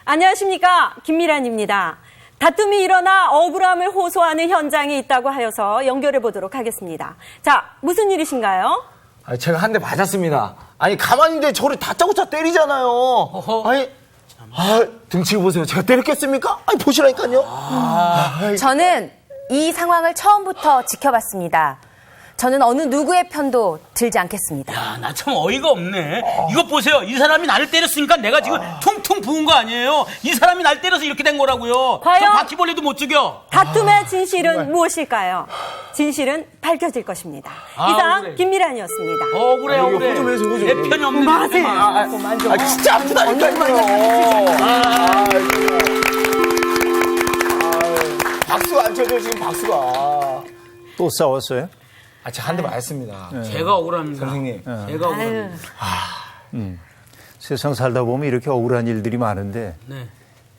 안녕하십니까, 김미란입니다. 다툼이 일어나 억울함을 호소하는 현장이 있다고 하여서 연결해 보도록 하겠습니다. 자, 무슨 일이신가요? 제가 한 대 맞았습니다. 아니 가만히 있는데 저를 다짜고짜 때리잖아요. 아니 등치고 보세요. 제가 때렸겠습니까? 아니 보시라니까요. 저는 이 상황을 처음부터 지켜봤습니다. 저는 어느 누구의 편도 들지 않겠습니다. 야, 나 참 어이가 없네. 이것 보세요. 이 사람이 나를 때렸으니까 내가 지금 퉁퉁 부은 거 아니에요. 이 사람이 날 때려서 이렇게 된 거라고요. 과연 저 바퀴벌레도 못 죽여. 다툼의 진실은 무엇일까요? 진실은 밝혀질 것입니다. 이상 억울해. 김미란이었습니다. 억울해. 내 편이 없는 마세요. 진짜 아프다니까요. 박수가 안 쳐져 지금 박수가. 또 싸웠어요? 제가 한 대 맞았습니다. 제가 억울합니다. 선생님. 제가 억울합니다. 세상 살다 보면 이렇게 억울한 일들이 많은데, 네.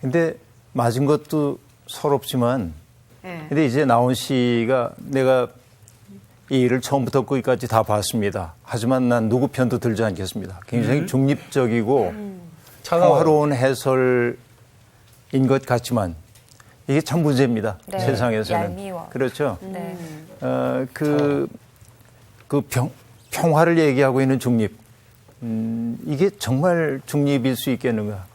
근데 맞은 것도 서럽지만, 네. 근데 이제 나온 씨가 내가 이 일을 처음부터 끝까지 다 봤습니다. 하지만 난 누구 편도 들지 않겠습니다. 굉장히 중립적이고 평화로운 해설인 것 같지만 이게 참 문제입니다. 네, 세상에서는. 얄미워. 그렇죠. 네. 평화를 얘기하고 있는 중립. 이게 정말 중립일 수 있겠는가.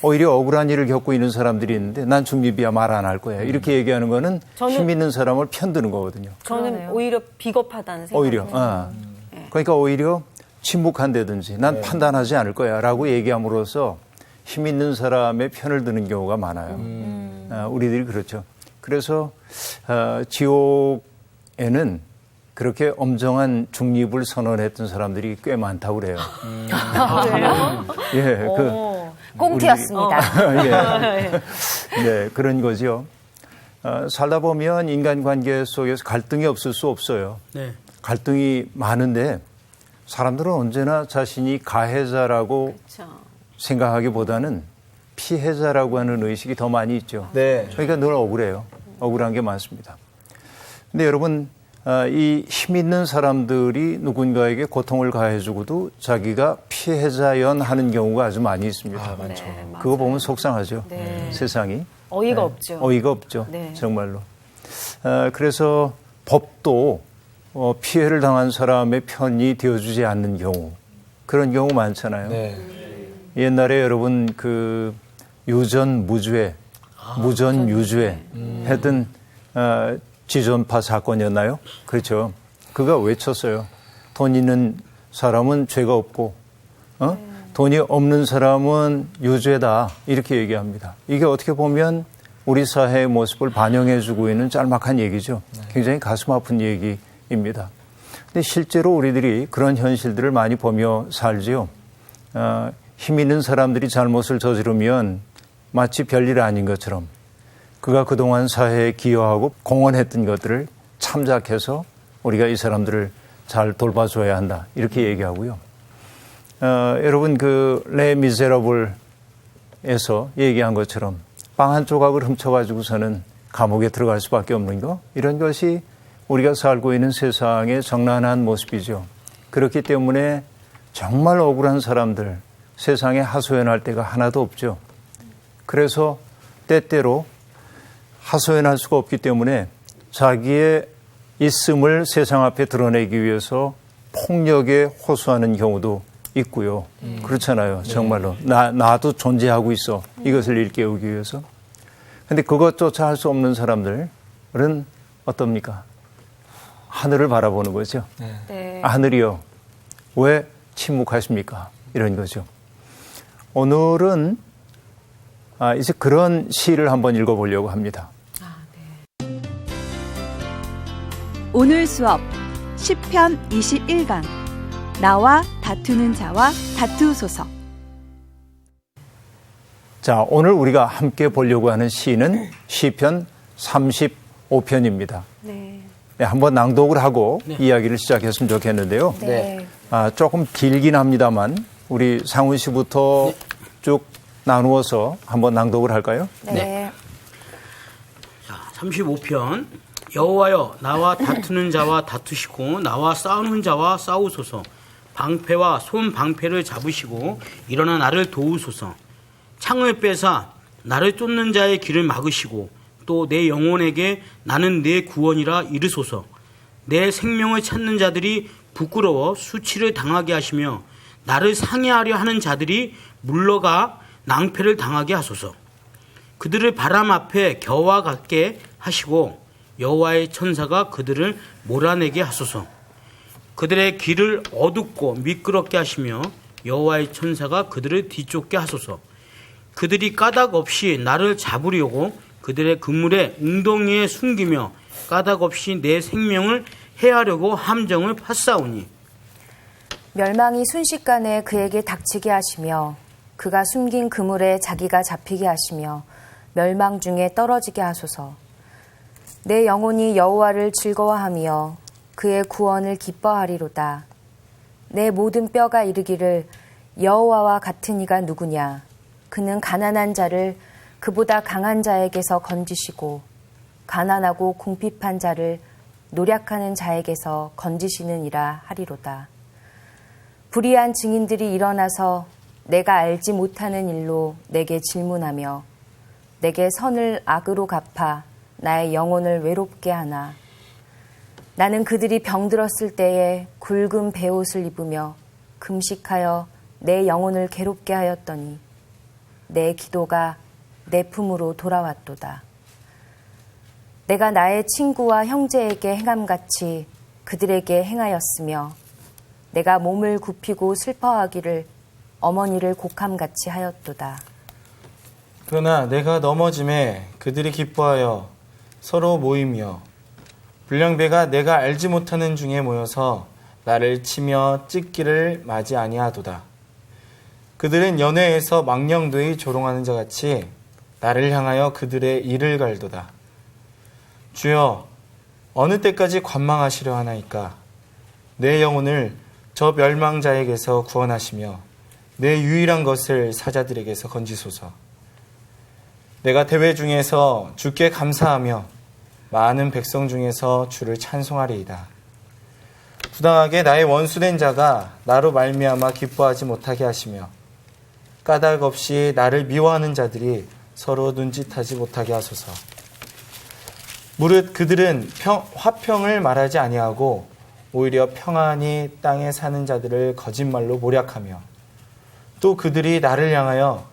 오히려 억울한 일을 겪고 있는 사람들이 있는데 난 중립이야 말 안 할 거야. 이렇게 얘기하는 거는 힘 있는 사람을 편드는 거거든요. 저는 그러네요. 오히려 비겁하다는 생각이 오히려. 그러니까 오히려 침묵한다든지 난 판단하지 않을 거야 라고 얘기함으로써 힘 있는 사람의 편을 드는 경우가 많아요. 우리들이 그렇죠. 그래서 지옥에는 그렇게 엄정한 중립을 선언했던 사람들이 꽤 많다고 그래요. 그래요? 예, 꽁트였습니다. 예. 네, 그런 거죠. 살다 보면 인간관계 속에서 갈등이 없을 수 없어요. 네. 갈등이 많은데 사람들은 언제나 자신이 가해자라고 그렇죠. 생각하기보다는 피해자라고 하는 의식이 더 많이 있죠. 네. 그러니까 늘 억울해요. 억울한 게 많습니다. 근데 여러분, 이 힘 있는 사람들이 누군가에게 고통을 가해주고도 자기가 피해자연 하는 경우가 아주 많이 있습니다. 많죠. 네, 맞아요. 그거 보면 속상하죠. 네. 세상이. 어이가 없죠. 어이가 없죠. 네. 정말로. 그래서 법도 피해를 당한 사람의 편이 되어주지 않는 경우, 그런 경우 많잖아요. 네. 옛날에 여러분 그 유전무죄, 무전유죄 했던 지존파 사건이었나요? 그렇죠. 그가 외쳤어요. 돈 있는 사람은 죄가 없고 돈이 없는 사람은 유죄다 이렇게 얘기합니다. 이게 어떻게 보면 우리 사회의 모습을 반영해주고 있는 짤막한 얘기죠. 굉장히 가슴 아픈 얘기입니다. 근데 실제로 우리들이 그런 현실들을 많이 보며 살지요. 힘 있는 사람들이 잘못을 저지르면 마치 별일 아닌 것처럼 그가 그동안 사회에 기여하고 공헌했던 것들을 참작해서 우리가 이 사람들을 잘 돌봐줘야 한다 이렇게 얘기하고요. 여러분 그 레 미제라블에서 얘기한 것처럼 빵 한 조각을 훔쳐가지고서는 감옥에 들어갈 수밖에 없는 거, 이런 것이 우리가 살고 있는 세상의 정난한 모습이죠. 그렇기 때문에 정말 억울한 사람들 세상에 하소연할 데가 하나도 없죠. 그래서 때때로 하소연할 수가 없기 때문에 자기의 있음을 세상 앞에 드러내기 위해서 폭력에 호소하는 경우도 있고요. 그렇잖아요. 정말로. 나도 존재하고 있어. 이것을 일깨우기 위해서. 근데 그것조차 할 수 없는 사람들은 어떻습니까? 하늘을 바라보는 거죠. 네. 하늘이요. 왜 침묵하십니까? 이런 거죠. 오늘은 이제 그런 시를 한번 읽어보려고 합니다. 오늘 수업 시편 21강 나와 다투는 자와 다투소서. 자, 오늘 우리가 함께 보려고 하는 시는 시편 35편입니다. 네. 네, 한번 낭독을 하고 이야기를 시작했으면 좋겠는데요. 네. 조금 길긴 합니다만 우리 상훈 씨부터 쭉 나누어서 한번 낭독을 할까요? 네. 자, 35편. 여호와여 나와 다투는 자와 다투시고 나와 싸우는 자와 싸우소서. 방패와 손 방패를 잡으시고 일어나 나를 도우소서. 상을 빼사 나를 쫓는 자의 길을 막으시고 또 내 영혼에게 나는 내 구원이라 이르소서. 내 생명을 찾는 자들이 부끄러워 수치를 당하게 하시며 나를 상해하려 하는 자들이 물러가 낭패를 당하게 하소서. 그들을 바람 앞에 겨와 같게 하시고 여호와의 천사가 그들을 몰아내게 하소서. 그들의 길을 어둡고 미끄럽게 하시며 여호와의 천사가 그들을 뒤쫓게 하소서. 그들이 까닭 없이 나를 잡으려고 그들의 그물에 웅덩이에 숨기며 까닭 없이 내 생명을 해하려고 함정을 팠사오니 멸망이 순식간에 그에게 닥치게 하시며 그가 숨긴 그물에 자기가 잡히게 하시며 멸망 중에 떨어지게 하소서. 내 영혼이 여호와를 즐거워하며 그의 구원을 기뻐하리로다. 내 모든 뼈가 이르기를 여호와와 같은 이가 누구냐. 그는 가난한 자를 그보다 강한 자에게서 건지시고 가난하고 궁핍한 자를 노략하는 자에게서 건지시느니라 하리로다. 불의한 증인들이 일어나서 내가 알지 못하는 일로 내게 질문하며 내게 선을 악으로 갚아 나의 영혼을 외롭게 하나. 나는 그들이 병들었을 때에 굵은 베옷을 입으며 금식하여 내 영혼을 괴롭게 하였더니 내 기도가 내 품으로 돌아왔도다. 내가 나의 친구와 형제에게 행함같이 그들에게 행하였으며 내가 몸을 굽히고 슬퍼하기를 어머니를 곡함같이 하였도다. 그러나 내가 넘어짐에 그들이 기뻐하여 서로 모이며 불량배가 내가 알지 못하는 중에 모여서 나를 치며 찢기를 맞이 아니하도다. 그들은 연회에서 망령되이 조롱하는 자같이 나를 향하여 그들의 이를 갈도다. 주여, 어느 때까지 관망하시려 하나이까? 내 영혼을 저 멸망자에게서 구원하시며 내 유일한 것을 사자들에게서 건지소서. 내가 대회 중에서 주께 감사하며 많은 백성 중에서 주를 찬송하리이다. 부당하게 나의 원수된 자가 나로 말미암아 기뻐하지 못하게 하시며 까닭 없이 나를 미워하는 자들이 서로 눈짓하지 못하게 하소서. 무릇 그들은 화평을 말하지 아니하고 오히려 평안히 땅에 사는 자들을 거짓말로 모략하며 또 그들이 나를 향하여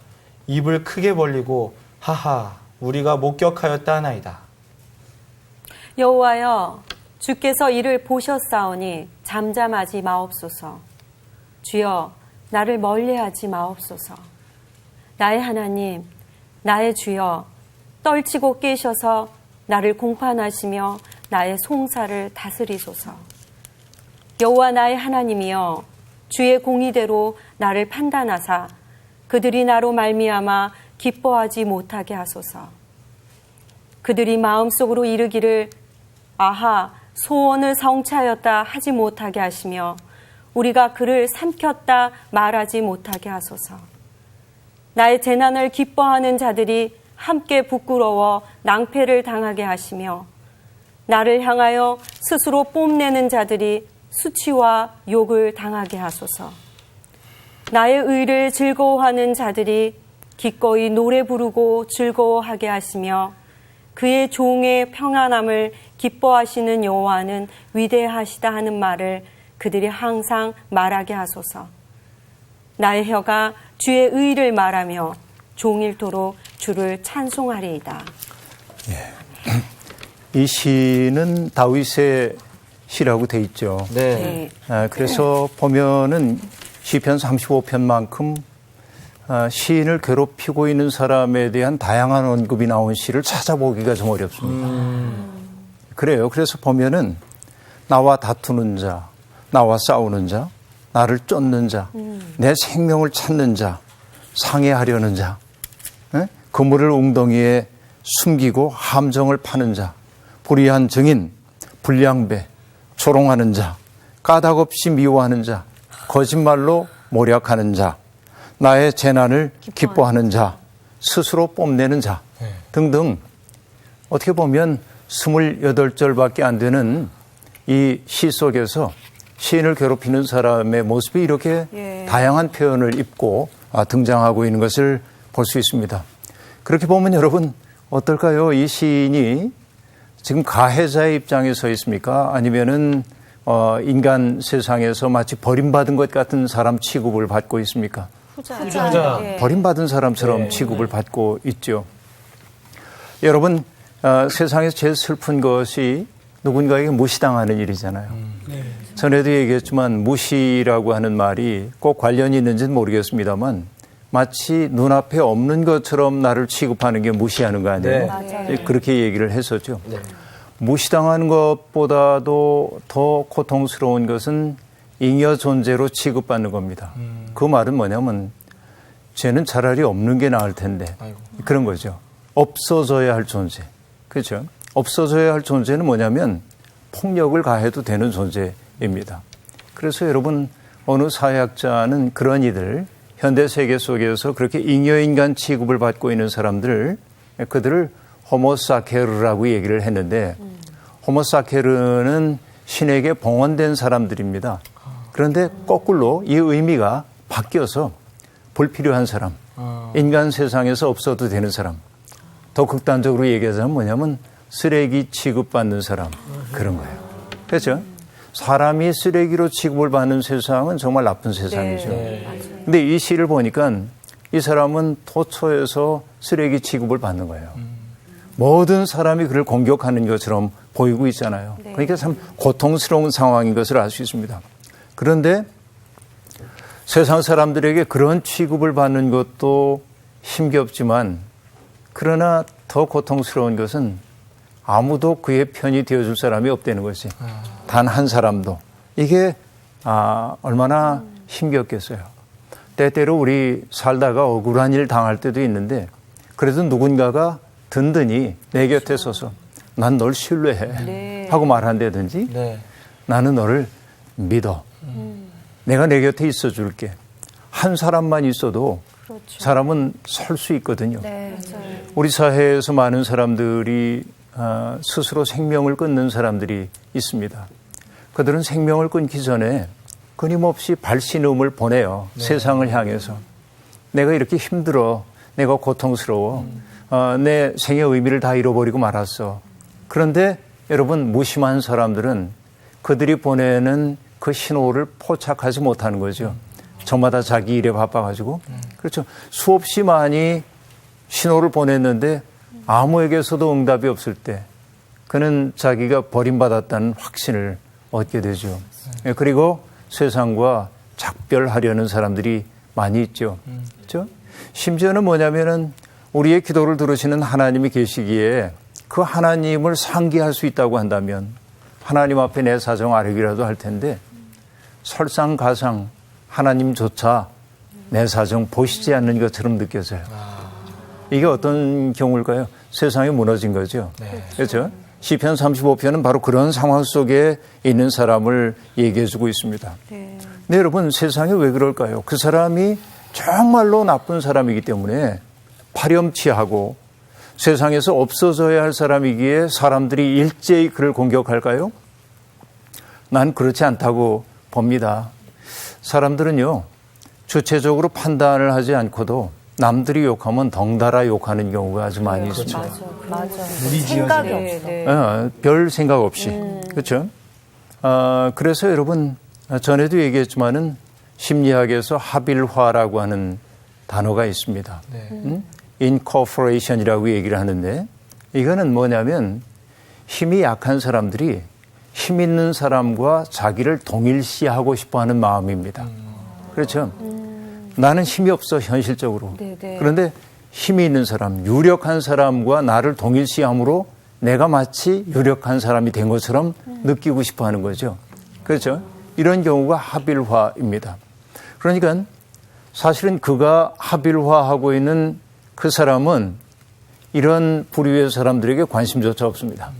입을 크게 벌리고 하하 우리가 목격하였다 하나이다. 여호와여, 주께서 이를 보셨사오니 잠잠하지 마옵소서. 주여, 나를 멀리하지 마옵소서. 나의 하나님, 나의 주여, 떨치고 깨셔서 나를 공판하시며 나의 송사를 다스리소서. 여호와 나의 하나님이여, 주의 공의대로 나를 판단하사 그들이 나로 말미암아 기뻐하지 못하게 하소서. 그들이 마음속으로 이르기를 아하 소원을 성취하였다 하지 못하게 하시며 우리가 그를 삼켰다 말하지 못하게 하소서. 나의 재난을 기뻐하는 자들이 함께 부끄러워 낭패를 당하게 하시며 나를 향하여 스스로 뽐내는 자들이 수치와 욕을 당하게 하소서. 나의 의를 즐거워하는 자들이 기꺼이 노래 부르고 즐거워하게 하시며 그의 종의 평안함을 기뻐하시는 여호와는 위대하시다 하는 말을 그들이 항상 말하게 하소서. 나의 혀가 주의 의를 말하며 종일토록 주를 찬송하리이다. 이 시는 다윗의 시라고 돼 있죠. 네. 그래서 보면은 시편 35편만큼 시인을 괴롭히고 있는 사람에 대한 다양한 언급이 나온 시를 찾아보기가 좀 어렵습니다. 그래요. 그래서 보면은 나와 다투는 자, 나와 싸우는 자, 나를 쫓는 자, 내 생명을 찾는 자, 상해하려는 자, 그물을 웅덩이에 숨기고 함정을 파는 자, 불의한 증인, 불량배, 조롱하는 자, 까닭 없이 미워하는 자, 거짓말로 모략하는 자, 나의 재난을 기뻐하는 자, 스스로 뽐내는 자 등등 어떻게 보면 28절밖에 안 되는 이 시 속에서 시인을 괴롭히는 사람의 모습이 이렇게 다양한 표현을 입고 등장하고 있는 것을 볼 수 있습니다. 그렇게 보면 여러분 어떨까요? 이 시인이 지금 가해자의 입장에 서 있습니까? 아니면은 인간 세상에서 마치 버림받은 것 같은 사람 취급을 받고 있습니까? 후자. 예. 버림받은 사람처럼 취급을 받고 있죠. 여러분, 세상에서 제일 슬픈 것이 누군가에게 무시당하는 일이잖아요. 전에도 얘기했지만 무시라고 하는 말이 꼭 관련이 있는지는 모르겠습니다만 마치 눈앞에 없는 것처럼 나를 취급하는 게 무시하는 거 아니에요? 맞아요. 그렇게 얘기를 했었죠. 무시당하는 것보다도 더 고통스러운 것은 잉여 존재로 취급받는 겁니다. 그 말은 뭐냐면 쟤는 차라리 없는 게 나을 텐데 그런 거죠. 없어져야 할 존재. 그렇죠? 없어져야 할 존재는 뭐냐면 폭력을 가해도 되는 존재입니다. 그래서 여러분 어느 사회학자는 그런 이들 현대 세계 속에서 그렇게 잉여인간 취급을 받고 있는 사람들 그들을 호모사케르라고 얘기를 했는데 호모사케르는 신에게 봉헌된 사람들입니다. 그런데 거꾸로 이 의미가 바뀌어서 불필요한 사람, 인간 세상에서 없어도 되는 사람, 더 극단적으로 얘기하자면 뭐냐면 쓰레기 취급받는 사람 그런 거예요. 그렇죠? 사람이 쓰레기로 취급을 받는 세상은 정말 나쁜 세상이죠. 근데 이 시를 보니까 이 사람은 도처에서 쓰레기 취급을 받는 거예요. 모든 사람이 그를 공격하는 것처럼 보이고 있잖아요. 그러니까 참 고통스러운 상황인 것을 알 수 있습니다. 그런데 세상 사람들에게 그런 취급을 받는 것도 힘겹지만 그러나 더 고통스러운 것은 아무도 그의 편이 되어줄 사람이 없다는 것이 단 한 사람도 이게 얼마나 힘겹겠어요. 때때로 우리 살다가 억울한 일 당할 때도 있는데 그래도 누군가가 든든히 내 곁에 서서 난 널 신뢰해 하고 말한다든지 나는 너를 믿어. 내가 내 곁에 있어 줄게. 한 사람만 있어도 사람은 설 수 있거든요. 우리 사회에서 많은 사람들이 스스로 생명을 끊는 사람들이 있습니다. 그들은 생명을 끊기 전에 끊임없이 발신음을 보내요. 세상을 향해서. 내가 이렇게 힘들어. 내가 고통스러워. 내 생의 의미를 다 잃어버리고 말았어. 그런데 여러분 무심한 사람들은 그들이 보내는 그 신호를 포착하지 못하는 거죠. 저마다 자기 일에 바빠가지고. 그렇죠. 수없이 많이 신호를 보냈는데 아무에게서도 응답이 없을 때 그는 자기가 버림받았다는 확신을 얻게 되죠. 그리고 세상과 작별하려는 사람들이 많이 있죠. 그렇죠? 심지어는 뭐냐면은 우리의 기도를 들으시는 하나님이 계시기에 그 하나님을 상기할 수 있다고 한다면 하나님 앞에 내 사정 아뢰기라도 할 텐데 설상가상 하나님조차 내 사정 보시지 않는 것처럼 느껴져요. 이게 어떤 경우일까요? 세상이 무너진 거죠. 그렇죠? 시편 35편은 바로 그런 상황 속에 있는 사람을 얘기해 주고 있습니다. 네, 여러분 세상에 왜 그럴까요? 그 사람이 정말로 나쁜 사람이기 때문에 파렴치하고 세상에서 없어져야 할 사람이기에 사람들이 일제히 그를 공격할까요? 난 그렇지 않다고 봅니다. 사람들은요, 주체적으로 판단을 하지 않고도 남들이 욕하면 덩달아 욕하는 경우가 아주 많이 있습니다. 맞아. 생각이 없어. 별 생각 없이. 그렇죠? 그래서 여러분, 전에도 얘기했지만은 심리학에서 합일화라고 하는 단어가 있습니다. incorporation이라고 얘기를 하는데 이거는 뭐냐면 힘이 약한 사람들이 힘 있는 사람과 자기를 동일시하고 싶어하는 마음입니다. 그렇죠? 나는 힘이 없어 현실적으로. 그런데 힘이 있는 사람, 유력한 사람과 나를 동일시함으로 내가 마치 유력한 사람이 된 것처럼 느끼고 싶어하는 거죠. 그렇죠? 이런 경우가 합일화입니다. 그러니까 사실은 그가 합일화하고 있는 그 사람은 이런 부류의 사람들에게 관심조차 없습니다.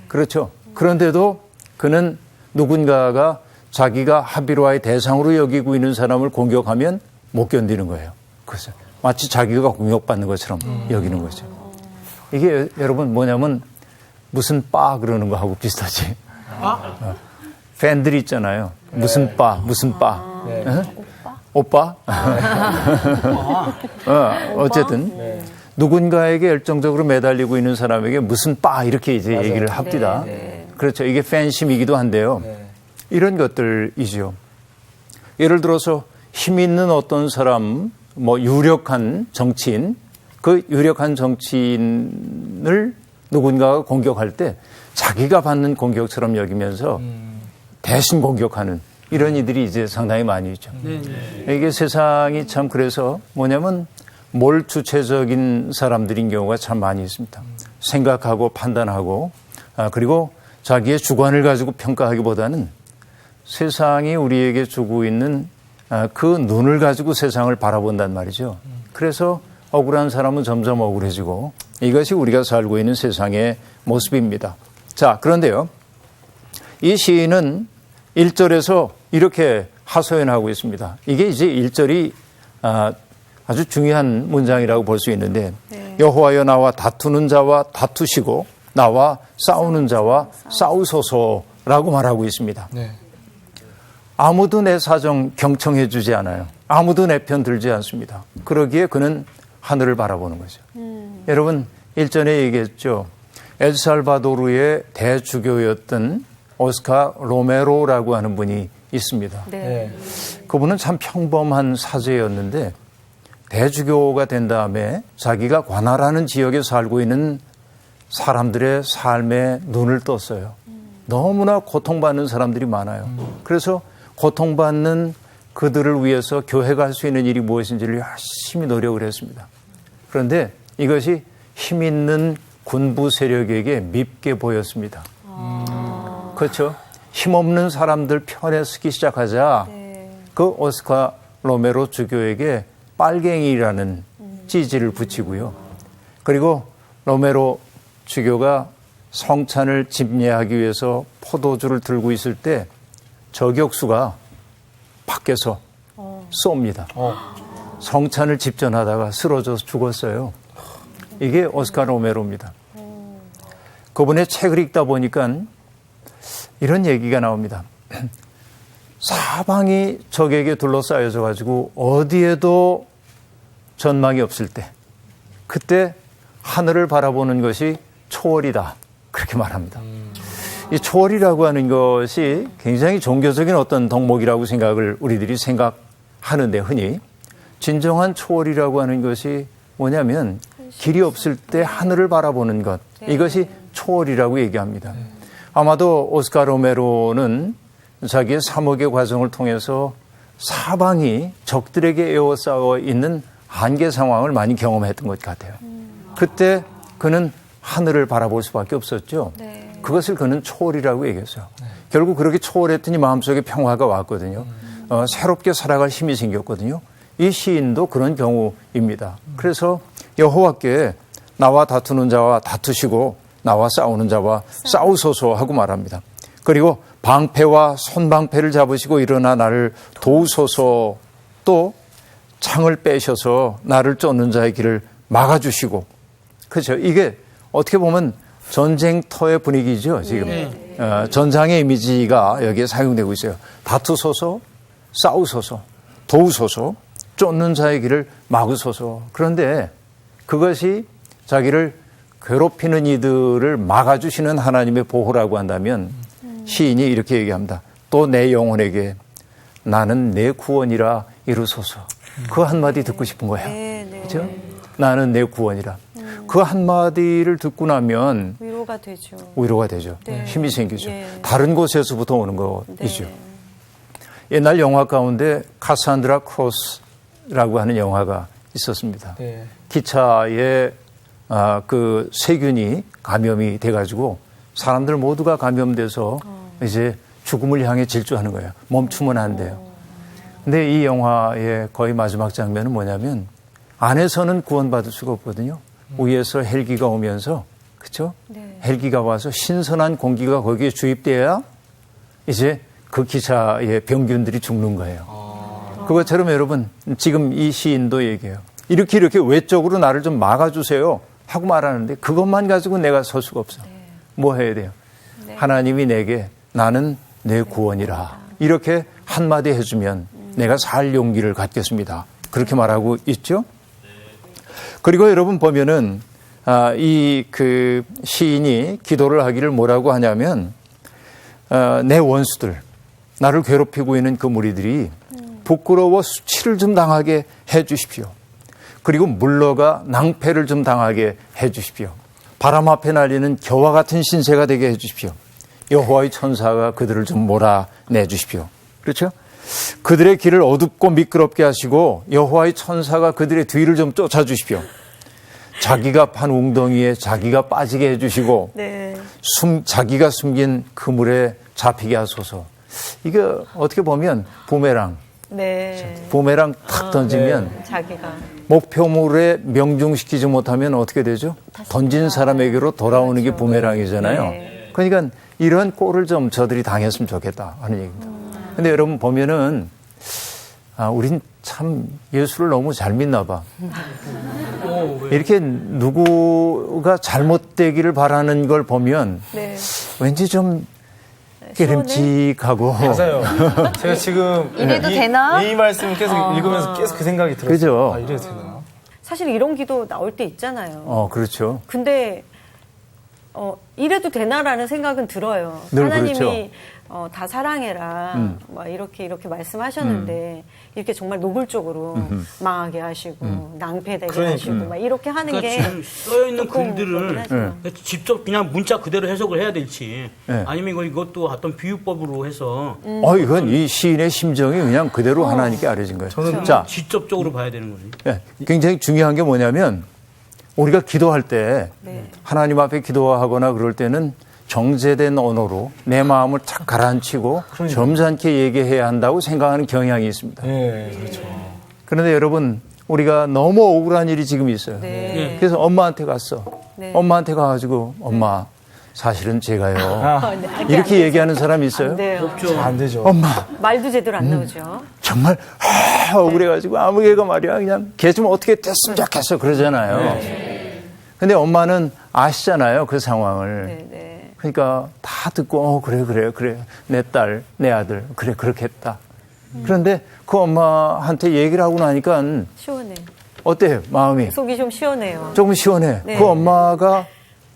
그렇죠. 그런데도 그는 누군가가 자기가 합일화의 대상으로 여기고 있는 사람을 공격하면 못 견디는 거예요. 그래서 마치 자기가 공격받는 것처럼 여기는 거죠. 이게 여러분 뭐냐면 무슨 빠 그러는 거하고 비슷하지. 팬들이 있잖아요. 무슨 빠, 무슨 빠. 오빠? 어쨌든 누군가에게 열정적으로 매달리고 있는 사람에게 무슨 빠 이렇게 이제 얘기를 합디다. 그렇죠. 이게 팬심이기도 한데요. 이런 것들이죠. 예를 들어서 힘 있는 어떤 사람, 뭐 유력한 정치인, 그 유력한 정치인을 누군가가 공격할 때 자기가 받는 공격처럼 여기면서 대신 공격하는 이런 이들이 이제 상당히 많이 있죠. 이게 세상이 참 그래서 뭐냐면 몰주체적인 사람들인 경우가 참 많이 있습니다. 생각하고 판단하고 그리고 자기의 주관을 가지고 평가하기보다는 세상이 우리에게 주고 있는 그 눈을 가지고 세상을 바라본단 말이죠. 그래서 억울한 사람은 점점 억울해지고 이것이 우리가 살고 있는 세상의 모습입니다. 자, 그런데요. 이 시인은 1절에서 이렇게 하소연하고 있습니다. 이게 이제 1절이 아주 중요한 문장이라고 볼 수 있는데 여호와여 나와 다투는 자와 다투시고 나와 싸우는 자와 싸우소서라고 말하고 있습니다. 아무도 내 사정 경청해 주지 않아요. 아무도 내 편 들지 않습니다. 그러기에 그는 하늘을 바라보는 거죠. 여러분 1절에 얘기했죠. 엘살바도르의 대주교였던 오스카 로메로라고 하는 분이 있습니다. 그분은 참 평범한 사제였는데 대주교가 된 다음에 자기가 관할하는 지역에 살고 있는 사람들의 삶에 눈을 떴어요. 너무나 고통받는 사람들이 많아요. 그래서 고통받는 그들을 위해서 교회가 할 수 있는 일이 무엇인지를 열심히 노력을 했습니다. 그런데 이것이 힘 있는 군부 세력에게 밉게 보였습니다. 그렇죠. 힘없는 사람들 편에 서기 시작하자 그 오스카 로메로 주교에게 빨갱이라는 찌질을 붙이고요. 그리고 로메로 주교가 성찬을 집례하기 위해서 포도주를 들고 있을 때 저격수가 밖에서 쏩니다. 성찬을 집전하다가 쓰러져서 죽었어요. 이게 오스카 로메로입니다. 그분의 책을 읽다 보니까 이런 얘기가 나옵니다. 사방이 적에게 둘러싸여져 가지고 어디에도 전망이 없을 때 그때 하늘을 바라보는 것이 초월이다. 그렇게 말합니다. 이 초월이라고 하는 것이 굉장히 종교적인 어떤 덕목이라고 생각을 우리들이 생각하는데 흔히 진정한 초월이라고 하는 것이 뭐냐면 길이 없을 때 하늘을 바라보는 것. 이것이 초월이라고 얘기합니다. 아마도 오스카 로메로는 자기의 사목의 과정을 통해서 사방이 적들에게 에워싸여 있는 한계 상황을 많이 경험했던 것 같아요. 그때 그는 하늘을 바라볼 수밖에 없었죠. 그것을 그는 초월이라고 얘기했어요. 결국 그렇게 초월했더니 마음속에 평화가 왔거든요. 새롭게 살아갈 힘이 생겼거든요. 이 시인도 그런 경우입니다. 그래서 여호와께 나와 다투는 자와 다투시고 나와 싸우는 자와 싸우소서 하고 말합니다. 그리고 방패와 손방패를 잡으시고 일어나 나를 도우소서, 또 창을 빼셔서 나를 쫓는 자의 길을 막아주시고. 그렇죠. 이게 어떻게 보면 전쟁터의 분위기죠. 지금 전장의 이미지가 여기에 사용되고 있어요. 다투소서, 싸우소서, 도우소서, 쫓는 자의 길을 막으소서. 그런데 그것이 자기를 괴롭히는 이들을 막아주시는 하나님의 보호라고 한다면 시인이 이렇게 얘기합니다. 또 내 영혼에게 나는 내 구원이라 이루소서. 그 한마디 듣고 싶은 거예요. 그렇죠? 나는 내 구원이라. 그 한마디를 듣고 나면 위로가 되죠. 위로가 되죠. 힘이 생기죠. 다른 곳에서부터 오는 것이죠. 옛날 영화 가운데 카산드라 크로스라고 하는 영화가 있었습니다. 기차에 그 세균이 감염이 돼가지고 사람들 모두가 감염돼서 이제 죽음을 향해 질주하는 거예요. 멈추면 안 돼요. 근데 이 영화의 거의 마지막 장면은 뭐냐면 안에서는 구원받을 수가 없거든요. 위에서 헬기가 오면서, 그렇죠? 헬기가 와서 신선한 공기가 거기에 주입돼야 이제 그 기차의 병균들이 죽는 거예요. 그것처럼 여러분 지금 이 시인도 얘기해요. 이렇게 외적으로 나를 좀 막아주세요 하고 말하는데 그것만 가지고 내가 설 수가 없어. 뭐 해야 돼요? 하나님이 내게 나는 내 구원이라 이렇게 한마디 해주면 내가 살 용기를 갖겠습니다. 그렇게 말하고 있죠. 그리고 여러분 보면은 이 그 시인이 기도를 하기를 뭐라고 하냐면 내 원수들, 나를 괴롭히고 있는 그 무리들이 부끄러워 수치를 좀 당하게 해 주십시오. 그리고 물러가 낭패를 좀 당하게 해 주십시오. 바람 앞에 날리는 겨와 같은 신세가 되게 해 주십시오. 여호와의 천사가 그들을 좀 몰아내 주십시오. 그렇죠? 그들의 길을 어둡고 미끄럽게 하시고 여호와의 천사가 그들의 뒤를 좀 쫓아 주십시오. 자기가 판 웅덩이에 자기가 빠지게 해 주시고 네. 자기가 숨긴 그물에 잡히게 하소서. 이게 어떻게 보면 부메랑 탁 던지면 자기가. 목표물에 명중시키지 못하면 어떻게 되죠? 던진 사람에게로 돌아오는 게 부메랑이잖아요. 네. 그러니까 이런 꼴을 좀 저들이 당했으면 좋겠다 하는 얘기입니다. 근데 여러분 보면은 우린 참 예수를 너무 잘 믿나 봐. 이렇게 누구가 잘못되기를 바라는 걸 보면 네. 왠지 좀 깨름직하고. 맞아요. 제가 지금 이래도 되나? 이 말씀을 계속 읽으면서 계속 그 생각이 들었어요. 그죠? 이래도 되나? 사실 이런 기도 나올 때 있잖아요. 그렇죠. 근데 이래도 되나라는 생각은 들어요. 늘 하나님이 그렇죠. 다 사랑해라 막 이렇게 말씀하셨는데 이렇게 정말 노골적으로 망하게 하시고 낭패되게 하시고 막 이렇게 하는 그러니까 게 지금 써있는 조금 글들을 그렇긴 하죠. 직접 그냥 문자 그대로 해석을 해야 될지 네. 아니면 이것도 어떤 비유법으로 해서 이건 이 시인의 심정이 그냥 그대로 하나님께 알려진 거예요. 그렇죠. 자, 직접적으로 봐야 되는 거지. 예, 굉장히 중요한 게 뭐냐면 우리가 기도할 때 하나님 앞에 기도하거나 그럴 때는 정제된 언어로 내 마음을 탁 가라앉히고 점잖게 얘기해야 한다고 생각하는 경향이 있습니다. 네, 그렇죠. 그런데 여러분 우리가 너무 억울한 일이 지금 있어요. 네. 그래서 엄마한테 갔어. 네. 엄마한테 가가지고 엄마 사실은 제가요. 네, 이렇게 얘기하는 사람이 있어요? 네. 안 되죠. 엄마 말도 제대로 안 나오죠. 정말 억울해가지고 아무 개가 말이야 그냥 걔 좀 어떻게 됐으면 좋겠어 그러잖아요. 근데 엄마는 아시잖아요 그 상황을. 네. 그러니까 다 듣고 그래 내 딸 내 아들 그래 그렇겠다. 그런데 그 엄마한테 얘기를 하고 나니까 시원해. 어때요 마음이? 속이 좀 시원해요. 조금 시원해. 네. 그 엄마가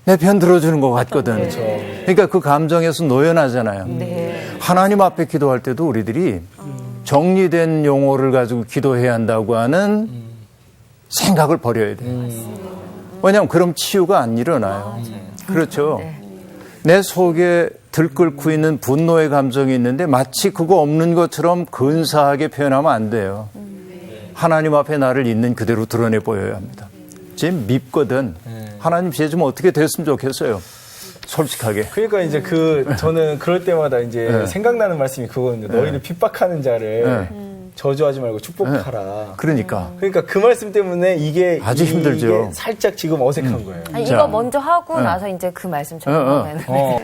내 편 들어주는 것 같거든. 그렇죠. 그러니까 그 감정에서 노연하잖아요. 네. 하나님 앞에 기도할 때도 우리들이 정리된 용어를 가지고 기도해야 한다고 하는 생각을 버려야 돼요. 왜냐하면 그럼 치유가 안 일어나요. 그렇죠. 내 속에 들끓고 있는 분노의 감정이 있는데 마치 그거 없는 것처럼 근사하게 표현하면 안 돼요. 하나님 앞에 나를 있는 그대로 드러내 보여야 합니다. 지금 밉거든. 하나님 쟤 좀 어떻게 됐으면 좋겠어요. 솔직하게. 그러니까 이제 저는 그럴 때마다 이제 생각나는 말씀이 그거거든요. 너희를 핍박하는 자를 저주하지 말고 축복하라. 그러니까. 그러니까 그 말씀 때문에 이게 아주 힘들죠. 이게 살짝 지금 어색한 거예요. 아니, 자. 이거 먼저 하고 나서 이제 그 말씀 전하면.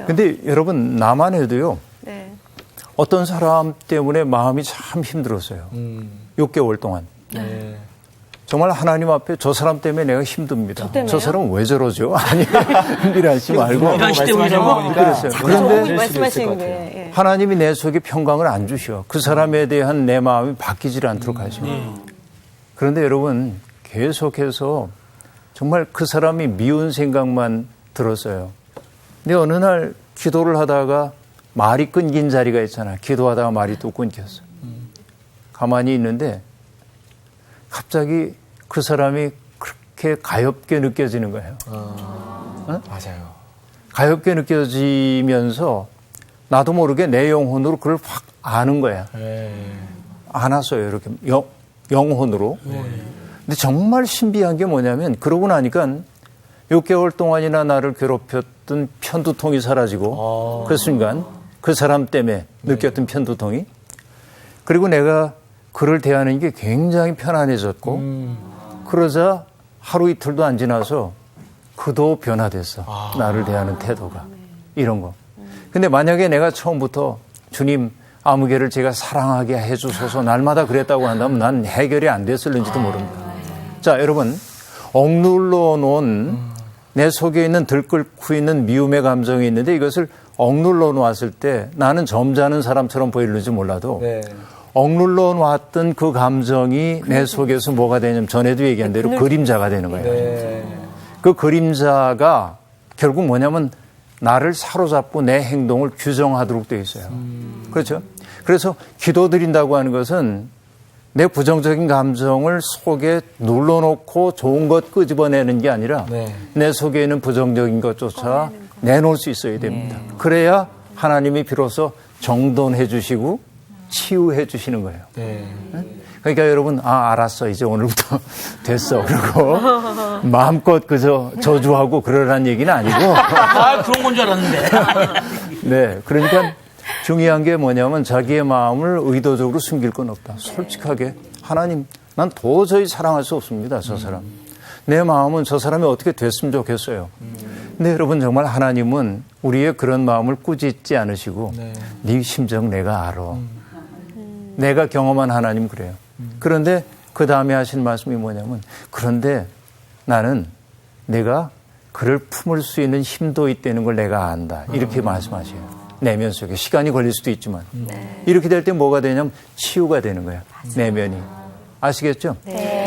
근데 여러분 나만 해도요. 네. 어떤 사람 때문에 마음이 참 힘들었어요. 6개월 동안. 네. 정말 하나님 앞에 저 사람 때문에 내가 힘듭니다. 때문에요? 저 사람 왜 저러죠? 아니, 미라씨 말고. 미란 씨 때문이라고? 그랬어요. 어머니 그런데 말씀하시는 게. 예. 하나님이 내 속에 평강을 안 주셔. 그 사람에 대한 내 마음이 바뀌질 않도록 하셔. 그런데 여러분 계속해서 정말 그 사람이 미운 생각만 들었어요. 근데 어느 날 기도를 하다가 말이 끊긴 자리가 있잖아. 기도하다가 말이 또 끊겼어. 가만히 있는데 갑자기 그 사람이 그렇게 가엽게 느껴지는 거예요. 맞아요. 가엽게 느껴지면서 나도 모르게 내 영혼으로 그걸 확 아는 거야. 안았어요. 이렇게 영혼으로. 근데 정말 신비한 게 뭐냐면 그러고 나니까 6개월 동안이나 나를 괴롭혔던 편두통이 사라지고 그 순간 그 사람 때문에 느꼈던 편두통이 그리고 내가 그를 대하는 게 굉장히 편안해졌고 그러자 하루 이틀도 안 지나서 그도 변화됐어. 나를 대하는 태도가. 이런 거. 근데 만약에 내가 처음부터 주님 아무개를 제가 사랑하게 해주셔서 날마다 그랬다고 한다면 난 해결이 안 됐을는지도 모릅니다. 자, 여러분 억눌러 놓은 내 속에 있는 들끓고 있는 미움의 감정이 있는데 이것을 억눌러 놓았을 때 나는 점잖은 사람처럼 보일는지 몰라도 네. 억눌러 놨던 그 감정이 내 속에서 뭐가 되냐면 전에도 얘기한 대로 그림자가 되는 거예요. 그 그림자가 결국 뭐냐면 나를 사로잡고 내 행동을 규정하도록 되어 있어요. 그렇죠? 그래서 기도드린다고 하는 것은 내 부정적인 감정을 속에 눌러놓고 좋은 것 끄집어내는 게 아니라 내 속에 있는 부정적인 것조차 내놓을 수 있어야 됩니다. 그래야 하나님이 비로소 정돈해 주시고 치유해 주시는 거예요. 그러니까 여러분, 알았어. 이제 오늘부터 됐어. 그러고 마음껏 그저 저주하고 그러라는 얘기는 아니고. 그런 건 줄 알았는데. 네. 그러니까 중요한 게 뭐냐면 자기의 마음을 의도적으로 숨길 건 없다. 솔직하게 하나님, 난 도저히 사랑할 수 없습니다. 저 사람. 내 마음은 저 사람이 어떻게 됐으면 좋겠어요. 근데 여러분 정말 하나님은 우리의 그런 마음을 꾸짖지 않으시고 네 심정 내가 알아. 내가 경험한 하나님 그래요. 그런데 그 다음에 하신 말씀이 뭐냐면 그런데 나는 내가 그를 품을 수 있는 힘도 있다는 걸 내가 안다. 이렇게 말씀하셔요. 내면 속에 시간이 걸릴 수도 있지만 이렇게 될 때 뭐가 되냐면 치유가 되는 거예요. 내면이. 아시겠죠?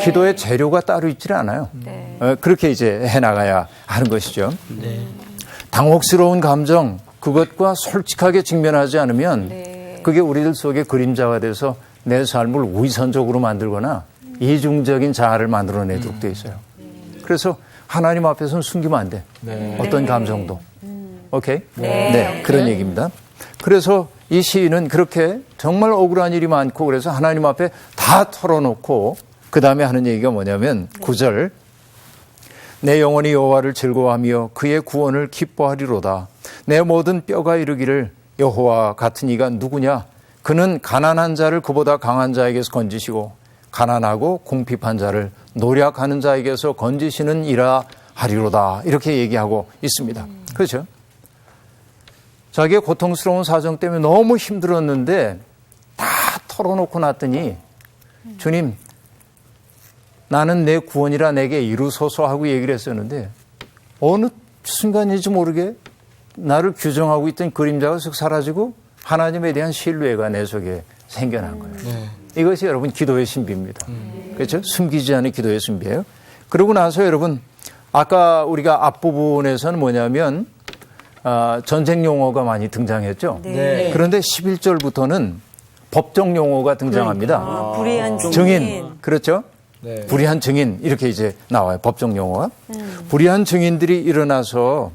기도의 재료가 따로 있질 않아요. 그렇게 이제 해나가야 하는 것이죠. 당혹스러운 감정 그것과 솔직하게 직면하지 않으면 그게 우리들 속에 그림자가 돼서 내 삶을 위선적으로 만들거나 이중적인 자아를 만들어내도록 돼 있어요. 그래서 하나님 앞에서는 숨기면 안 돼. 어떤 감정도. 오케이? 네. 그런 얘기입니다. 그래서 이 시인은 그렇게 정말 억울한 일이 많고 그래서 하나님 앞에 다 털어놓고 그 다음에 하는 얘기가 뭐냐면 9절 내 영혼이 여호와를 즐거워하며 그의 구원을 기뻐하리로다. 내 모든 뼈가 이르기를 여호와 같은 이가 누구냐? 그는 가난한 자를 그보다 강한 자에게서 건지시고 가난하고 궁핍한 자를 노력하는 자에게서 건지시는 이라 하리로다. 이렇게 얘기하고 있습니다. 그렇죠? 자기의 고통스러운 사정 때문에 너무 힘들었는데 다 털어놓고 났더니 주님 나는 내 구원이라 내게 이루소서 하고 얘기를 했었는데 어느 순간인지 모르게 나를 규정하고 있던 그림자가 쓱 사라지고 하나님에 대한 신뢰가 내 속에 생겨난 거예요. 이것이 여러분 기도의 신비입니다. 그렇죠? 숨기지 않은 기도의 신비예요. 그러고 나서 여러분 아까 우리가 앞부분에서는 뭐냐면 전쟁 용어가 많이 등장했죠. 그런데 11절부터는 법정 용어가 등장합니다. 불의한 증인. 그렇죠? 불의한 증인 이렇게 이제 나와요. 법정 용어가. 불의한 증인들이 일어나서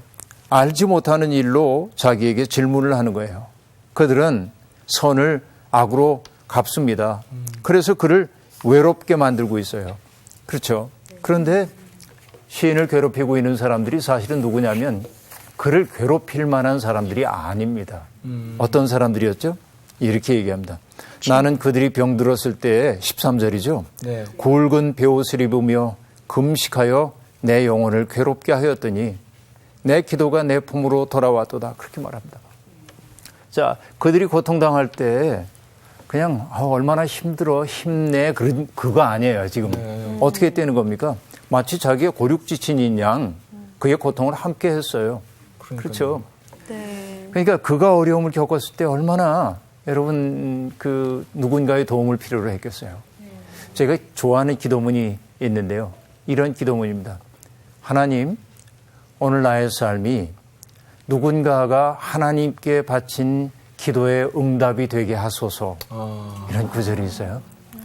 알지 못하는 일로 자기에게 질문을 하는 거예요. 그들은 선을 악으로 갚습니다. 그래서 그를 외롭게 만들고 있어요. 그렇죠. 그런데 시인을 괴롭히고 있는 사람들이 사실은 누구냐면 그를 괴롭힐 만한 사람들이 아닙니다. 어떤 사람들이었죠? 이렇게 얘기합니다. 나는 그들이 병들었을 때 13절이죠. 굵은 베옷을 입으며 금식하여 내 영혼을 괴롭게 하였더니 내 기도가 내 품으로 돌아왔도다. 그렇게 말합니다. 자, 그들이 고통당할 때 그냥 얼마나 힘들어 힘내 그거 아니에요. 지금 어떻게 되는 겁니까? 마치 자기의 고륙지친인 양 그의 고통을 함께 했어요. 그렇죠. 그러니까 그가 어려움을 겪었을 때 얼마나 여러분 그 누군가의 도움을 필요로 했겠어요. 제가 좋아하는 기도문이 있는데요. 이런 기도문입니다. 하나님, 오늘 나의 삶이 누군가가 하나님께 바친 기도의 응답이 되게 하소서. 이런 구절이 있어요.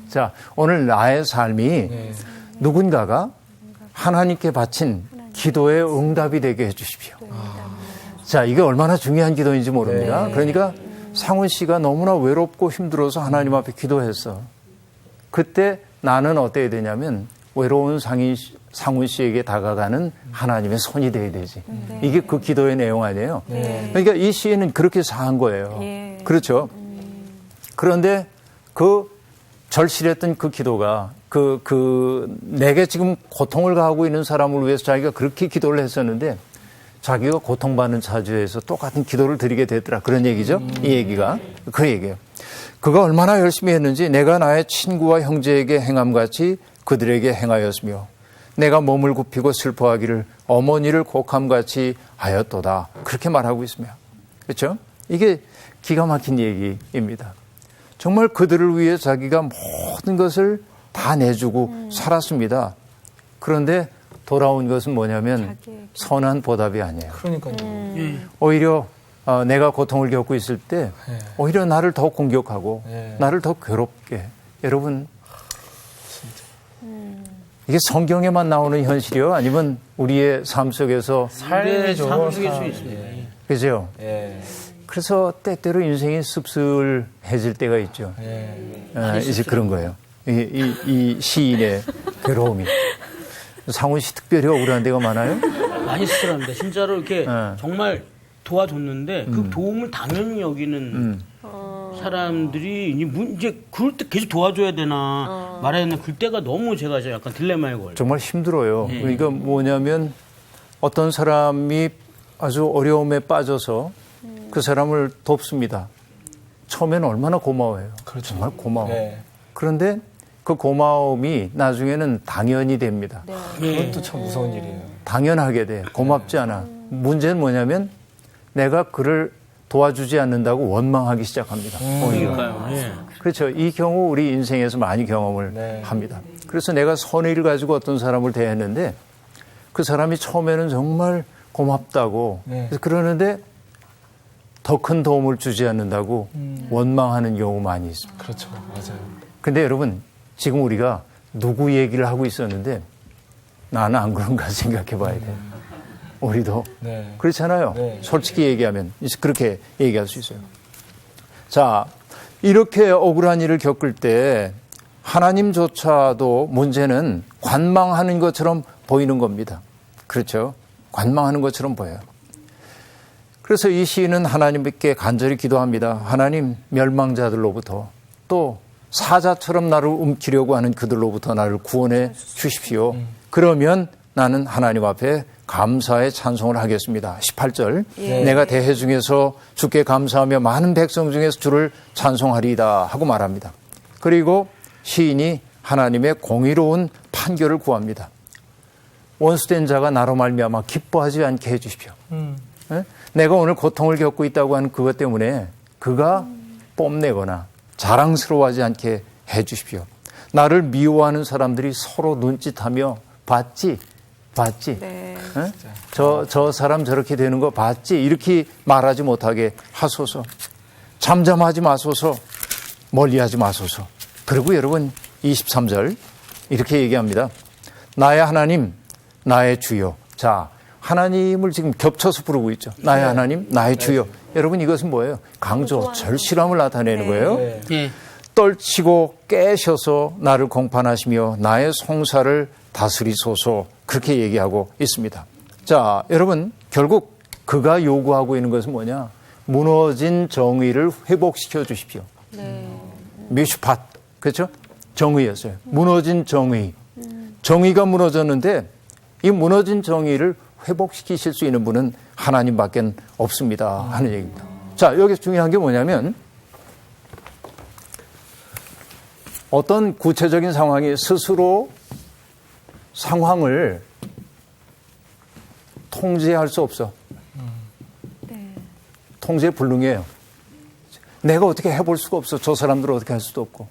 자, 오늘 나의 삶이 누군가가 하나님께 바친 기도의 응답이 되게 해 주십시오. 자, 이게 얼마나 중요한 기도인지 모릅니다. 그러니까 상훈 씨가 너무나 외롭고 힘들어서 하나님 앞에 기도했어. 그때 나는 어때야 되냐면 외로운 상훈 씨에게 다가가는 하나님의 손이 돼야 되지. 이게 그 기도의 내용 아니에요. 그러니까 이 시인은 그렇게 사한 거예요. 그렇죠. 그런데 그 절실했던 그 기도가 내게 지금 고통을 가하고 있는 사람을 위해서 자기가 그렇게 기도를 했었는데 자기가 고통받는 자주에서 똑같은 기도를 드리게 됐더라. 그런 얘기죠. 이 얘기가. 그 얘기예요. 그가 얼마나 열심히 했는지 내가 나의 친구와 형제에게 행함같이 그들에게 행하였으며 내가 몸을 굽히고 슬퍼하기를 어머니를 곡함같이 하였도다. 그렇게 말하고 있으며. 그렇죠? 이게 기가 막힌 얘기입니다. 정말 그들을 위해 자기가 모든 것을 다 내주고 살았습니다. 그런데 돌아온 것은 뭐냐면 선한 보답이 아니에요. 그러니까요. 오히려 내가 고통을 겪고 있을 때 오히려 나를 더 공격하고 나를 더 괴롭게. 여러분, 이게 성경에만 나오는 현실이요? 아니면 우리의 삶 속에서 삶이죠. 삶속일 수 있습니다. 그죠? 예. 그래서 때때로 인생이 씁쓸해질 때가 있죠. 이제 그런 거예요. 이 시인의 괴로움이. 상훈 씨 특별히 억울한 데가 많아요? 많이 씁쓸합니다. 진짜로 이렇게 정말 도와줬는데 그 도움을 당연히 여기는 사람들이 이제 그럴 때 계속 도와줘야 되나 말아야 되나 그럴 때가 너무 제가 약간 딜레마에 걸려요. 정말 힘들어요. 그러니까 뭐냐면 어떤 사람이 아주 어려움에 빠져서 그 사람을 돕습니다. 처음에는 얼마나 고마워요. 그렇죠. 정말 고마워. 네. 그런데 그 고마움이 나중에는 당연이 됩니다. 그것도 참 무서운 일이에요. 당연하게 돼. 고맙지 않아. 문제는 뭐냐면 내가 그를 도와주지 않는다고 원망하기 시작합니다. 오히려. 그렇죠. 이 경우 우리 인생에서 많이 경험을 합니다. 그래서 내가 선의를 가지고 어떤 사람을 대했는데 그 사람이 처음에는 정말 고맙다고 그래서 그러는데 더 큰 도움을 주지 않는다고 원망하는 경우 많이 있습니다. 그렇죠. 맞아요. 근데 여러분 지금 우리가 누구 얘기를 하고 있었는데 나는 안 그런가 생각해 봐야 돼요. 우리도 네. 그렇잖아요. 네. 솔직히 얘기하면 그렇게 얘기할 수 있어요. 자, 이렇게 억울한 일을 겪을 때 하나님조차도 문제는 관망하는 것처럼 보이는 겁니다. 그렇죠? 관망하는 것처럼 보여요. 그래서 이 시인은 하나님께 간절히 기도합니다. 하나님, 멸망자들로부터 또 사자처럼 나를 움키려고 하는 그들로부터 나를 구원해 주십시오. 그러면 나는 하나님 앞에 감사의 찬송을 하겠습니다. 18절. 내가 대회 중에서 주께 감사하며 많은 백성 중에서 주를 찬송하리이다 하고 말합니다. 그리고 시인이 하나님의 공의로운 판결을 구합니다. 원수된 자가 나로 말미암아 기뻐하지 않게 해 주십시오. 내가 오늘 고통을 겪고 있다고 하는 그것 때문에 그가 뽐내거나 자랑스러워하지 않게 해 주십시오. 나를 미워하는 사람들이 서로 눈짓하며 봤지? 네. 저 사람 저렇게 되는 거 봤지? 이렇게 말하지 못하게 하소서. 잠잠하지 마소서. 멀리하지 마소서. 그리고 여러분 23절 이렇게 얘기합니다. 나의 하나님, 나의 주여. 자, 하나님을 지금 겹쳐서 부르고 있죠. 나의 하나님, 나의 주여. 여러분 이것은 뭐예요? 강조, 절실함을 나타내는 거예요. 떨치고 깨셔서 나를 공판하시며 나의 송사를 다스리소서. 그렇게 얘기하고 있습니다. 자, 여러분 결국 그가 요구하고 있는 것은 뭐냐? 무너진 정의를 회복시켜 주십시오. 미슈팟, 그렇죠? 정의였어요. 무너진 정의. 정의가 무너졌는데 이 무너진 정의를 회복시키실 수 있는 분은 하나님밖에 없습니다 하는 얘기입니다. 자, 여기서 중요한 게 뭐냐면 어떤 구체적인 상황이 스스로 상황을 통제할 수 없어. 통제 불능이에요. 내가 어떻게 해볼 수가 없어. 저 사람들은 어떻게 할 수도 없고.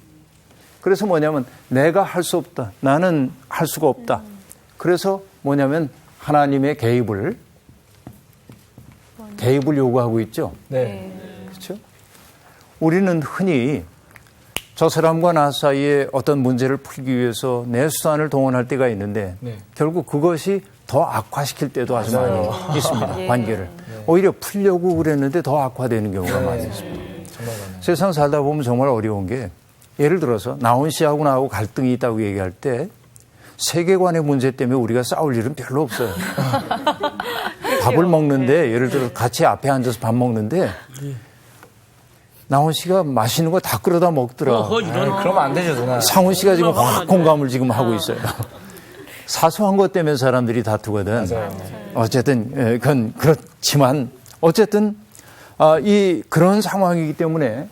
그래서 뭐냐면 내가 할 수 없다. 나는 할 수가 없다. 그래서 뭐냐면 하나님의 개입을 요구하고 있죠. 네. 그렇죠? 우리는 흔히 저 사람과 나 사이에 어떤 문제를 풀기 위해서 내 수단을 동원할 때가 있는데 결국 그것이 더 악화시킬 때도 아주 많이 있습니다. 관계를. 오히려 풀려고 그랬는데 더 악화되는 경우가 많이 있습니다. 세상 살다 보면 정말 어려운 게 예를 들어서 나온 씨하고 나하고 갈등이 있다고 얘기할 때 세계관의 문제 때문에 우리가 싸울 일은 별로 없어요. 밥을 먹는데 예를 들어 같이 앞에 앉아서 밥 먹는데 나온 씨가 맛있는 거 다 끌어다 먹더라. 그러면 안 되죠, 누나. 상훈 씨가 지금 확 공감을 지금 하고 있어요. 사소한 것 때문에 사람들이 다투거든. 어쨌든 그건 그렇지만 어쨌든 그런 상황이기 때문에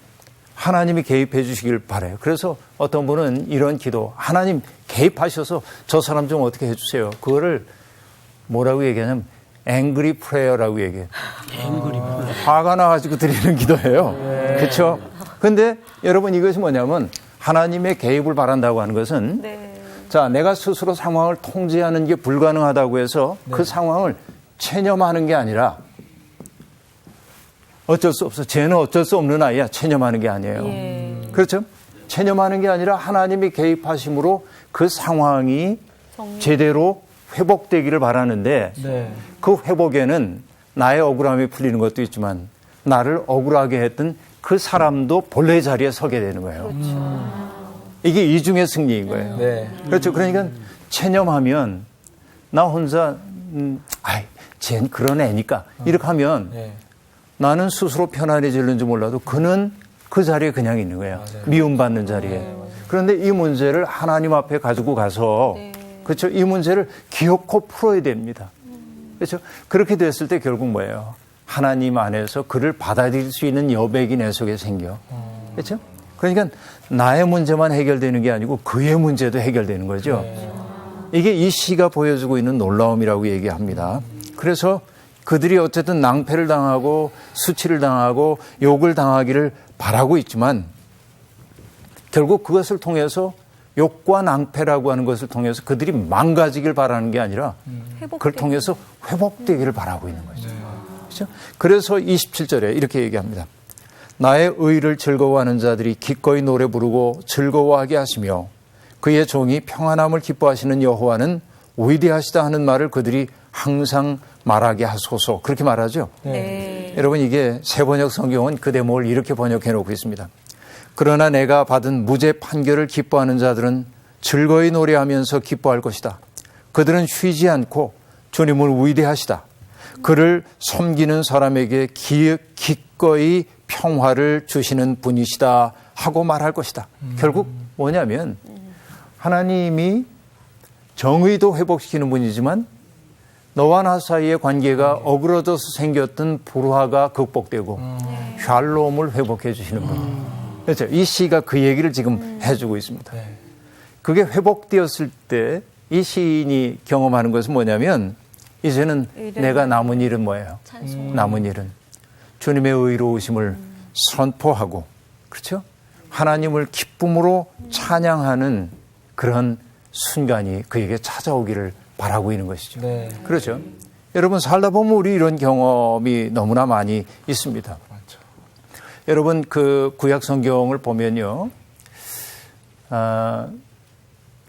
하나님이 개입해 주시길 바라요. 그래서 어떤 분은 이런 기도, 하나님 개입하셔서 저 사람 좀 어떻게 해주세요. 그거를 뭐라고 얘기하냐면 앵그리 프레어라고 얘기해요. 화가 나가지고 드리는 기도예요. 그렇죠? 근데 여러분 이것이 뭐냐면 하나님의 개입을 바란다고 하는 것은 자, 내가 스스로 상황을 통제하는 게 불가능하다고 해서 그 상황을 체념하는 게 아니라 어쩔 수 없어. 쟤는 어쩔 수 없는 아이야. 체념하는 게 아니에요. 그렇죠? 체념하는 게 아니라 하나님이 개입하심으로 그 상황이 제대로 회복되기를 바라는데 그 회복에는 나의 억울함이 풀리는 것도 있지만 나를 억울하게 했던 그 사람도 본래의 자리에 서게 되는 거예요. 이게 이중의 승리인 거예요. 그렇죠. 그러니까 체념하면 나 혼자 쟤는 그런 애니까 이렇게 하면 나는 스스로 편안해지는지 몰라도 그는 그 자리에 그냥 있는 거예요. 미움받는 자리에. 그런데 이 문제를 하나님 앞에 가지고 가서 그렇죠. 이 문제를 기어코 풀어야 됩니다. 그렇죠. 그렇게 됐을 때 결국 뭐예요? 하나님 안에서 그를 받아들일 수 있는 여백이 내 속에 생겨. 그렇죠? 그러니까 나의 문제만 해결되는 게 아니고 그의 문제도 해결되는 거죠. 이게 이 시가 보여주고 있는 놀라움이라고 얘기합니다. 그래서 그들이 어쨌든 낭패를 당하고 수치를 당하고 욕을 당하기를 바라고 있지만 결국 그것을 통해서 욕과 낭패라고 하는 것을 통해서 그들이 망가지길 바라는 게 아니라 그걸 통해서 회복되기를 바라고 있는 거죠. 그렇죠? 그래서 27절에 이렇게 얘기합니다. 나의 의를 즐거워하는 자들이 기꺼이 노래 부르고 즐거워하게 하시며 그의 종이 평안함을 기뻐하시는 여호와는 위대하시다 하는 말을 그들이 항상 말하게 하소서. 그렇게 말하죠. 여러분 이게 새번역 성경은 그 대목을 이렇게 번역해 놓고 있습니다. 그러나 내가 받은 무죄 판결을 기뻐하는 자들은 즐거이 노래하면서 기뻐할 것이다. 그들은 쉬지 않고 주님을 위대하시다. 그를 섬기는 사람에게 기꺼이 평화를 주시는 분이시다 하고 말할 것이다. 결국 뭐냐면 하나님이 정의도 회복시키는 분이지만 너와 나 사이의 관계가 어그러져서 생겼던 불화가 극복되고 샬롬을 회복해 주시는 분. 그렇죠. 이 시가 그 얘기를 지금 해주고 있습니다. 그게 회복되었을 때 이 시인이 경험하는 것은 뭐냐면 이제는 내가 남은 일은 뭐예요? 남은 일은 주님의 의로우심을 선포하고 그렇죠? 하나님을 기쁨으로 찬양하는 그런 순간이 그에게 찾아오기를 바라고 있는 것이죠. 그렇죠? 여러분 살다 보면 우리 이런 경험이 너무나 많이 있습니다. 여러분 그 구약 성경을 보면요.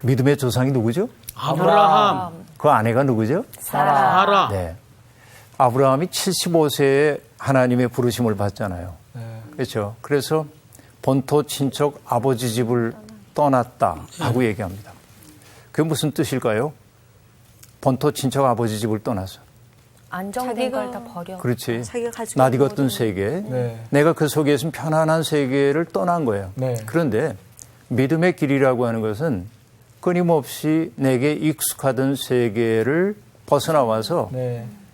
믿음의 조상이 누구죠? 아브라함. 그 아내가 누구죠? 사라. 네. 아브라함이 75세에 하나님의 부르심을 받잖아요. 그렇죠. 그래서 본토 친척 아버지 집을 떠났다 하고 얘기합니다. 그게 무슨 뜻일까요? 본토 친척 아버지 집을 떠나서. 안정된 걸 다 버려. 그렇지. 자기가 가지고 낯익었던 세계. 내가 그 속에 있으면 편안한 세계를 떠난 거예요. 그런데 믿음의 길이라고 하는 것은 끊임없이 내게 익숙하던 세계를 벗어나와서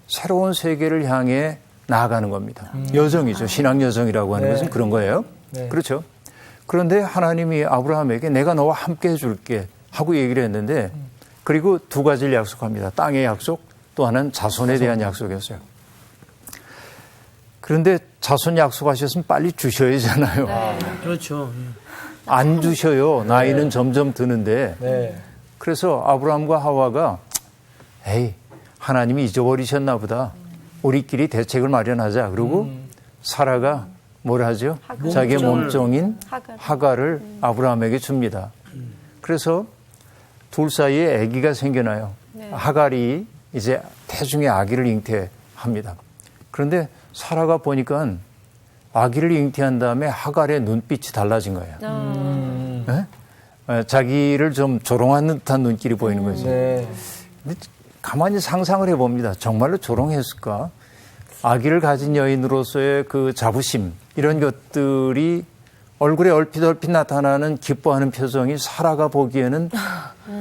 새로운 세계를 향해 나아가는 겁니다. 여정이죠. 신앙 여정이라고 하는 것은 그런 거예요. 그렇죠. 그런데 하나님이 아브라함에게 내가 너와 함께 해줄게 하고 얘기를 했는데 그리고 두 가지를 약속합니다. 땅의 약속 또 하나는 자손에 대한 약속이었어요. 그런데 자손 약속하셨으면 빨리 주셔야 하잖아요. 그렇죠. 안 주셔요. 나이는 점점 드는데. 그래서 아브라함과 하와가 에이 하나님이 잊어버리셨나 보다. 우리끼리 대책을 마련하자. 그리고 사라가 뭘 하죠? 자기의 몸종인 하갈을 아브라함에게 줍니다. 그래서 둘 사이에 아기가 생겨나요. 하갈이 이제 태중의 아기를 잉태합니다. 그런데 사라가 보니까 아기를 잉태한 다음에 하갈의 눈빛이 달라진 거예요. 네? 자기를 좀 조롱한 듯한 눈길이 보이는 거죠. 근데 가만히 상상을 해봅니다. 정말로 조롱했을까? 아기를 가진 여인으로서의 그 자부심 이런 것들이 얼굴에 얼핏 나타나는 기뻐하는 표정이 사라가 보기에는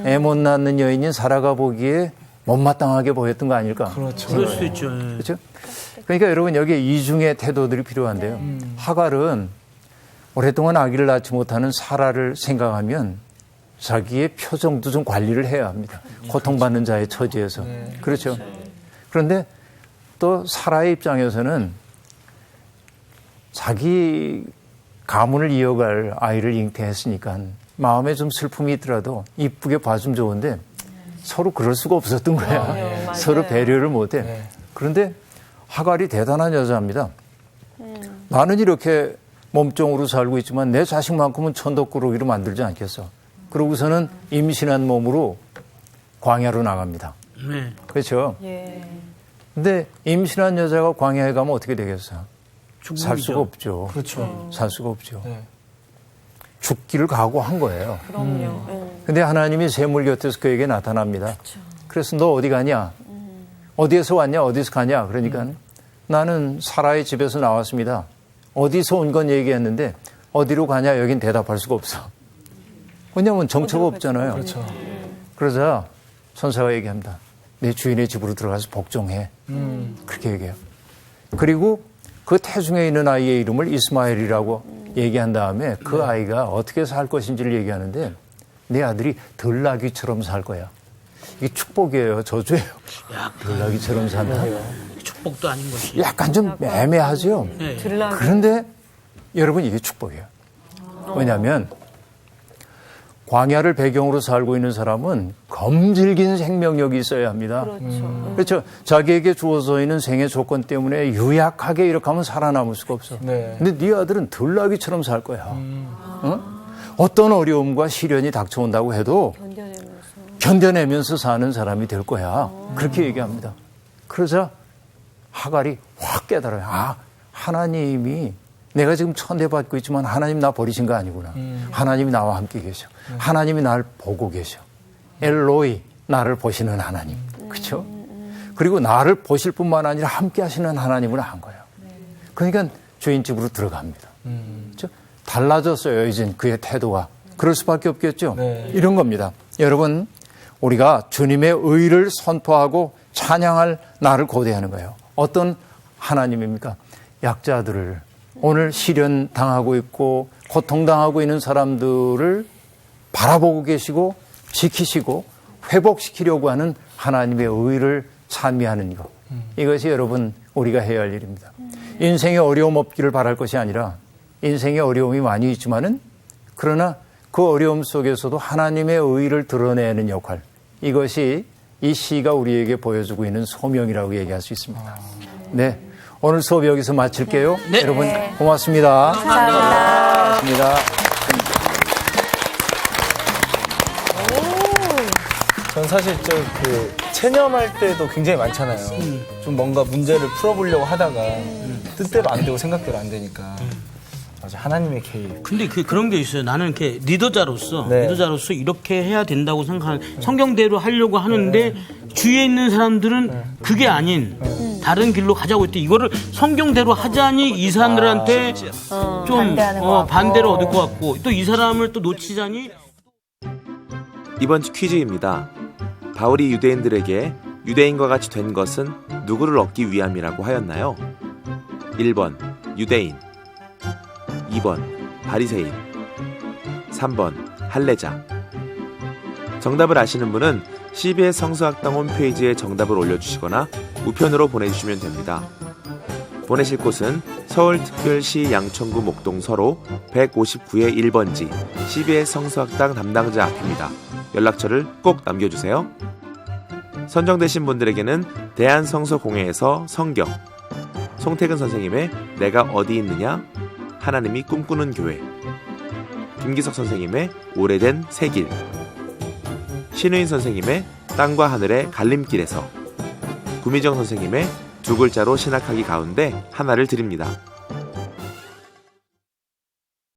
애 못 낳는 여인인 사라가 보기에 못마땅하게 보였던 거 아닐까? 그렇죠. 그럴 수 있죠. 그렇죠? 그러니까 여러분 여기에 이중의 태도들이 필요한데요. 하갈은 오랫동안 아기를 낳지 못하는 사라를 생각하면 자기의 표정도 좀 관리를 해야 합니다. 고통받는 자의 처지에서. 그렇죠. 그런데 또 사라의 입장에서는 자기가 가문을 이어갈 아이를 잉태했으니까 마음에 좀 슬픔이 있더라도 이쁘게 봐주면 좋은데 서로 그럴 수가 없었던 거야. 서로 배려를 못해. 그런데 하갈이 대단한 여자입니다. 나는 이렇게 몸종으로 살고 있지만 내 자식만큼은 천덕꾸러기로 만들지 않겠어. 그러고서는 임신한 몸으로 광야로 나갑니다. 네. 그렇죠? 근데 임신한 여자가 광야에 가면 어떻게 되겠어요? 살 수가 없죠. 그렇죠. 살 수가 없죠. 네. 죽기를 각오한 거예요. 그럼요. 근데 하나님이 샘물 곁에서 그에게 나타납니다. 그래서 너 어디 가냐? 어디에서 왔냐? 어디서 가냐? 그러니까 나는 사라의 집에서 나왔습니다. 어디서 온 건 얘기했는데 어디로 가냐? 여긴 대답할 수가 없어. 왜냐하면 정처가 없잖아요. 그렇죠. 그러자 천사가 얘기합니다. 내 주인의 집으로 들어가서 복종해. 그렇게 얘기해요. 그리고 그 태중에 있는 아이의 이름을 이스마엘이라고 얘기한 다음에 그 아이가 어떻게 살 것인지를 얘기하는데 내 아들이 들나귀처럼 살 거야. 이게 축복이에요. 저주예요. 들나귀처럼 산다. 축복도 아닌 것이. 약간 좀 애매하죠. 네. 그런데 여러분 이게 축복이에요. 왜냐하면 광야를 배경으로 살고 있는 사람은 검질긴 생명력이 있어야 합니다. 그렇죠. 자기에게 주어져 있는 생애 조건 때문에 유약하게 이렇게 하면 살아남을 수가 없어. 네. 근데 네 아들은 들나귀처럼 살 거야. 어? 어떤 어려움과 시련이 닥쳐온다고 해도 견뎌내면서 사는 사람이 될 거야. 그렇게 얘기합니다. 그러자 하갈이 확 깨달아요. 아, 하나님이 내가 지금 천대받고 있지만 하나님 나 버리신 거 아니구나. 하나님이 나와 함께 계셔. 하나님이 날 보고 계셔. 엘로이, 나를 보시는 하나님. 그렇죠? 그리고 나를 보실 뿐만 아니라 함께 하시는 하나님을 안 거예요. 그러니까 주인 집으로 들어갑니다. 그렇죠? 달라졌어요. 이젠 그의 태도가. 그럴 수밖에 없겠죠. 네. 이런 겁니다. 여러분, 우리가 주님의 의를 선포하고 찬양할 날을 고대하는 거예요. 어떤 하나님입니까? 약자들을, 오늘 시련 당하고 있고 고통당하고 있는 사람들을 바라보고 계시고 지키시고 회복시키려고 하는 하나님의 의를 찬미하는 것. 이것이 여러분 우리가 해야 할 일입니다. 인생에 어려움 없기를 바랄 것이 아니라 인생에 어려움이 많이 있지만은 그러나 그 어려움 속에서도 하나님의 의를 드러내는 역할. 이것이 이 시가 우리에게 보여주고 있는 소명이라고 얘기할 수 있습니다. 네. 오늘 수업 여기서 마칠게요. 네. 여러분 고맙습니다. 감사합니다. 고맙습니다. 전 사실 체념할 때도 굉장히 많잖아요. 좀 뭔가 문제를 풀어보려고 하다가 뜻대로 안 되고 생각대로 안 되니까. 맞아, 하나님의 개입. 근데 그런 게 있어요. 나는 이렇게 리더자로서 네. 이렇게 해야 된다고 생각하는 성경대로 하려고 하는데 주위에 있는 사람들은 그게 아닌 다른 길로 가자고 했대. 이거를 성경대로 하자니 이 사람들한테 좀 반대하는 것 같고. 반대를 얻을 것 같고 또 이 사람을 또 놓치자니. 이번 주 퀴즈입니다. 바울이 유대인들에게 유대인과 같이 된 것은 누구를 얻기 위함이라고 하였나요? 1번 유대인, 2번 바리새인, 3번 할례자. 정답을 아시는 분은 CBS 성서학당 홈페이지에 정답을 올려주시거나 우편으로 보내주시면 됩니다. 보내실 곳은 서울특별시 양천구 목동서로 159의 1번지 CBS 성서학당 담당자 앞입니다. 연락처를 꼭 남겨주세요. 선정되신 분들에게는 대한성서공회에서 성경, 송태근 선생님의 내가 어디 있느냐, 하나님이 꿈꾸는 교회, 김기석 선생님의 오래된 새길, 신우인 선생님의 땅과 하늘의 갈림길에서, 구미정 선생님의 두 글자로 신학하기 가운데 하나를 드립니다.